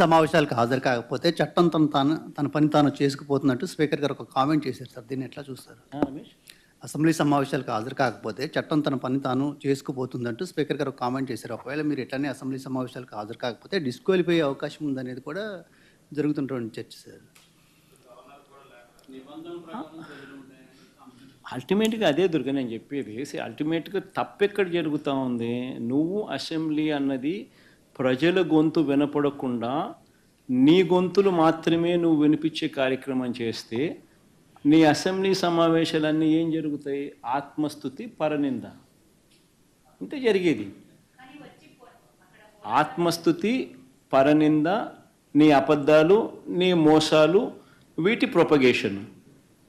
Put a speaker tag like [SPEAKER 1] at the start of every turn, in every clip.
[SPEAKER 1] సమావేశాలకు హాజరు కాకపోతే చట్టం తన పని తాను చేసుకుపోతున్నట్టు స్పీకర్ గారు ఒక కామెంట్ చేశారు సార్. దీన్ని ఎట్లా చూస్తారు?
[SPEAKER 2] రమేష్,
[SPEAKER 1] అసెంబ్లీ సమావేశాలకు హాజరు కాకపోతే చట్టం తన పని తాను చేసుకుపోతుందంటూ స్పీకర్ గారు ఒక కామెంట్ చేశారు. ఒకవేళ మీరు ఎట్లనే అసెంబ్లీ సమావేశాలకు హాజరు కాకపోతే డిస్క్వాలిఫై అయ్యే అవకాశం ఉందనేది కూడా జరుగుతున్నటువంటి చర్చ సార్.
[SPEAKER 2] అల్టిమేట్గా అదే దుర్గా నేను చెప్పేది. అల్టిమేట్గా తప్పెక్కడ జరుగుతూ ఉంది? నువ్వు అసెంబ్లీ అన్నది ప్రజల గొంతు వినపడకుండా నీ గొంతులు మాత్రమే నువ్వు వినిపించే కార్యక్రమం చేస్తే నీ అసెంబ్లీ సమావేశాలన్నీ ఏం జరుగుతాయి? ఆత్మస్తుతి, పరనింద, ఇంతే జరిగేది. ఆత్మస్తుతి, పరనింద, నీ అబద్ధాలు, నీ మోసాలు, వీటి ప్రొపగేషన్.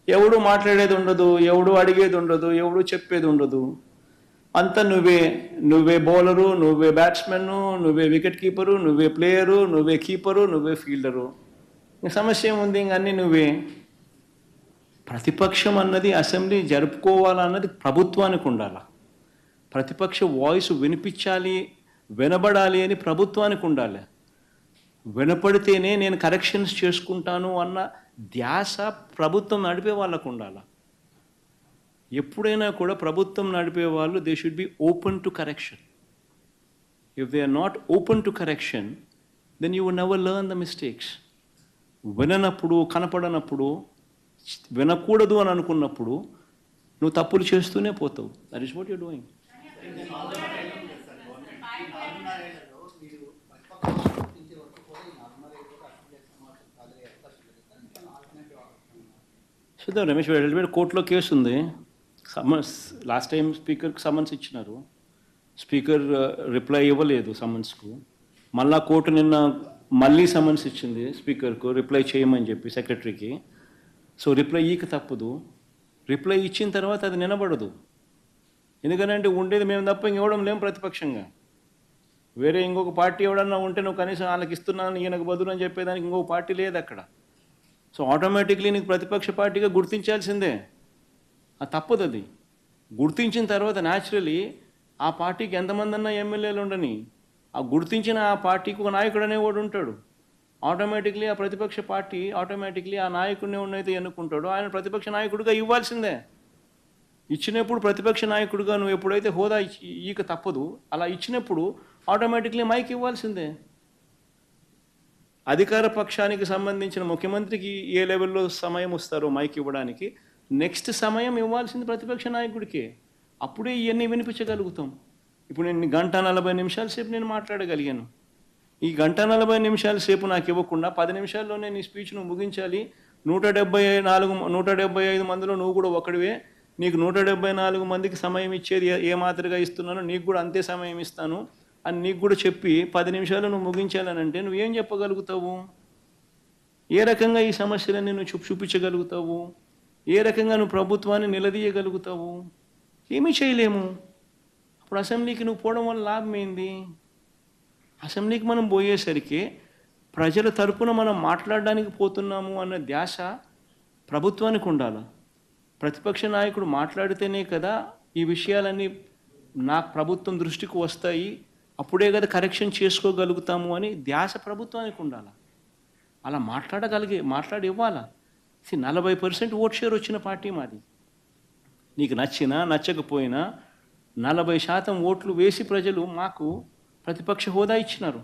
[SPEAKER 2] ఎవడు మాట్లాడేది ఉండదు, ఎవడు అడిగేది ఉండదు, ఎవడు చెప్పేది ఉండదు. అంతా నువ్వే బౌలరు, నువ్వే బ్యాట్స్మెన్ను, నువ్వే వికెట్ కీపరు, నువ్వే ప్లేయరు, నువ్వే కీపరు, నువ్వే ఫీల్డరు. సమస్య ఏముంది? ఇంక అన్నీ నువ్వే. ప్రతిపక్షం అన్నది అసెంబ్లీ జరుపుకోవాలన్నది ప్రభుత్వానికి ఉండాలి. ప్రతిపక్ష వాయిస్ వినిపించాలి, వినబడాలి అని ప్రభుత్వానికి ఉండాలి. వినపడితేనే నేను కరెక్షన్స్ చేసుకుంటాను అన్న ధ్యాస ప్రభుత్వం నడిపే వాళ్ళకు ఉండాలి. ఎప్పుడైనా కూడా ప్రభుత్వం నడిపే వాళ్ళు they should be open to correction. If they are not open to correction then you would never learn the mistakes. విననప్పుడు, కనపడనప్పుడు, వినకూడదు అని అనుకున్నప్పుడు నువ్వు తప్పులు చేస్తూనే పోతావు. That is what you doing. చూద్దాం రమేష్, కోర్టులో కేసు ఉంది. లాస్ట్ టైం స్పీకర్కి సమన్స్ ఇచ్చినారు. స్పీకర్ రిప్లై ఇవ్వలేదు సమన్స్కు. మళ్ళా కోర్టు నిన్న మళ్ళీ సమన్స్ ఇచ్చింది స్పీకర్కు రిప్లై చేయమని చెప్పి సెక్రటరీకి. సో రిప్లై ఈక తప్పదు. రిప్లై ఇచ్చిన తర్వాత అది నిలబడదు. ఎందుకంటే ఉండేది మేము తప్ప ఇంకెవడం లేం ప్రతిపక్షంగా. వేరే ఇంకొక పార్టీ ఎవడన్నా ఉంటే నువ్వు కనీసం వాళ్ళకి ఇస్తున్నాను ఈయనకు బదులు అని చెప్పేదానికి ఇంకొక పార్టీ లేదు అక్కడ. సో ఆటోమేటిక్లీ నీకు ప్రతిపక్ష పార్టీగా గుర్తించాల్సిందే. అది తప్పదు. అది గుర్తించిన తర్వాత న్యాచురలీ ఆ పార్టీకి ఎంతమంది అన్నా ఎమ్మెల్యేలు ఉండని, ఆ గుర్తించిన ఆ పార్టీకి ఒక నాయకుడు అనేవాడు ఉంటాడు. ఆటోమేటిక్లీ ఆ ప్రతిపక్ష పార్టీ ఆటోమేటిక్లీ ఆ నాయకుడిని ఉన్నైతే ఎన్నుకుంటాడో ఆయన ప్రతిపక్ష నాయకుడిగా ఇవ్వాల్సిందే. ఇచ్చినప్పుడు ప్రతిపక్ష నాయకుడిగా నువ్వు ఎప్పుడైతే హోదా ఈక తప్పదు, అలా ఇచ్చినప్పుడు ఆటోమేటిక్లీ మైక్ ఇవ్వాల్సిందే. అధికార పక్షానికి సంబంధించిన ముఖ్యమంత్రికి ఏ లెవెల్లో సమయం వస్తారో మైక్ ఇవ్వడానికి, నెక్స్ట్ సమయం ఇవ్వాల్సింది ప్రతిపక్ష నాయకుడికే. అప్పుడే ఇవన్నీ వినిపించగలుగుతాం. ఇప్పుడు నేను 1:40 సేపు నేను మాట్లాడగలిగాను. ఈ 1:40 సేపు నాకు ఇవ్వకుండా 10 నిమిషాల్లోనే నీ స్పీచ్ నువ్వు ముగించాలి. 175 మందిలో నువ్వు కూడా ఒకడివే. నీకు 174 మందికి సమయం ఇచ్చేది ఏ మాదిరిగా ఇస్తున్నానో నీకు కూడా అంతే సమయం ఇస్తాను అని నీకు కూడా చెప్పి 10 నిమిషాలు నువ్వు ముగించాలనంటే నువ్వేం చెప్పగలుగుతావు? ఏ రకంగా ఈ సమస్యలన్నీ నువ్వు చూపించగలుగుతావు? ఏ రకంగా నువ్వు ప్రభుత్వాన్ని నిలదీయగలుగుతావు? ఏమీ చేయలేము. అప్పుడు అసెంబ్లీకి నువ్వు పోవడం వల్ల లాభం ఏంది? అసెంబ్లీకి మనం పోయేసరికి ప్రజల తరపున మనం మాట్లాడడానికి పోతున్నాము అన్న ధ్యాస ప్రభుత్వానికి ఉండాలి. ప్రతిపక్ష నాయకుడు మాట్లాడితేనే కదా ఈ విషయాలన్నీ నాకు ప్రభుత్వం దృష్టికి వస్తాయి, అప్పుడే కదా కరెక్షన్ చేసుకోగలుగుతాము అని ధ్యాస ప్రభుత్వానికి ఉండాలి. అలా మాట్లాడి ఇవ్వాలా. 40% ఓట్ షేర్ వచ్చిన పార్టీ మాది. నీకు నచ్చినా నచ్చకపోయినా 40% ఓట్లు వేసి ప్రజలు మాకు ప్రతిపక్ష హోదా ఇచ్చినారు.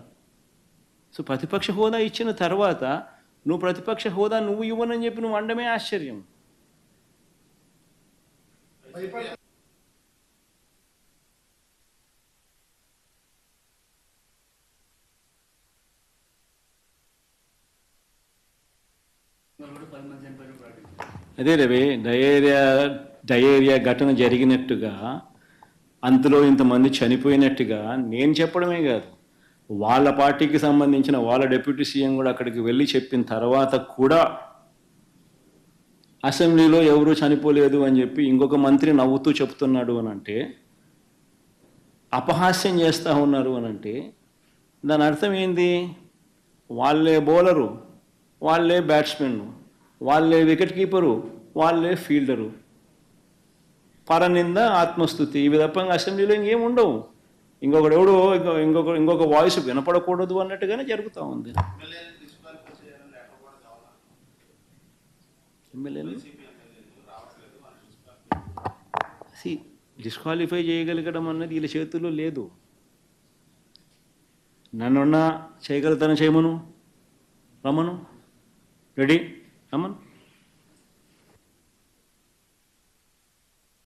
[SPEAKER 2] సో ప్రతిపక్ష హోదా ఇచ్చిన తర్వాత నువ్వు ప్రతిపక్ష హోదా నువ్వు ఇవ్వనని చెప్పి నువ్వు అండమే ఆశ్చర్యం. అదే రవి, డయేరియా ఘటన జరిగినట్టుగా అంతలో ఇంతమంది చనిపోయినట్టుగా నేను చెప్పడమే కాదు, వాళ్ళ పార్టీకి సంబంధించిన వాళ్ళ డిప్యూటీ సీఎం కూడా అక్కడికి వెళ్ళి చెప్పిన తర్వాత కూడా అసెంబ్లీలో ఎవరూ చనిపోలేదు అని చెప్పి ఇంకొక మంత్రి నవ్వుతూ చెప్తున్నాడు అని అంటే, అపహాస్యం చేస్తూ ఉన్నారు అని అంటే దాని అర్థం ఏంది? వాళ్ళే బౌలరు, వాళ్ళే బ్యాట్స్మెన్, వాళ్ళే వికెట్ కీపరు, వాళ్ళే ఫీల్డరు. పరనింద, ఆత్మస్తుతి, ఇవి తప్ప అసెంబ్లీలో ఇంకేం ఉండవు. ఇంకొకడు ఎవడో ఇంకొక వాయిస్ వినపడకూడదు అన్నట్టుగానే జరుగుతూ ఉంది. ఎమ్మెల్యేలు డిస్క్వాలిఫై చేయగలగడం అన్నది వీళ్ళ చేతుల్లో లేదు. నన్నున్నా చేయగలుగుతాను, చేయమను, రమ్మను, రెడీ రమ్మను.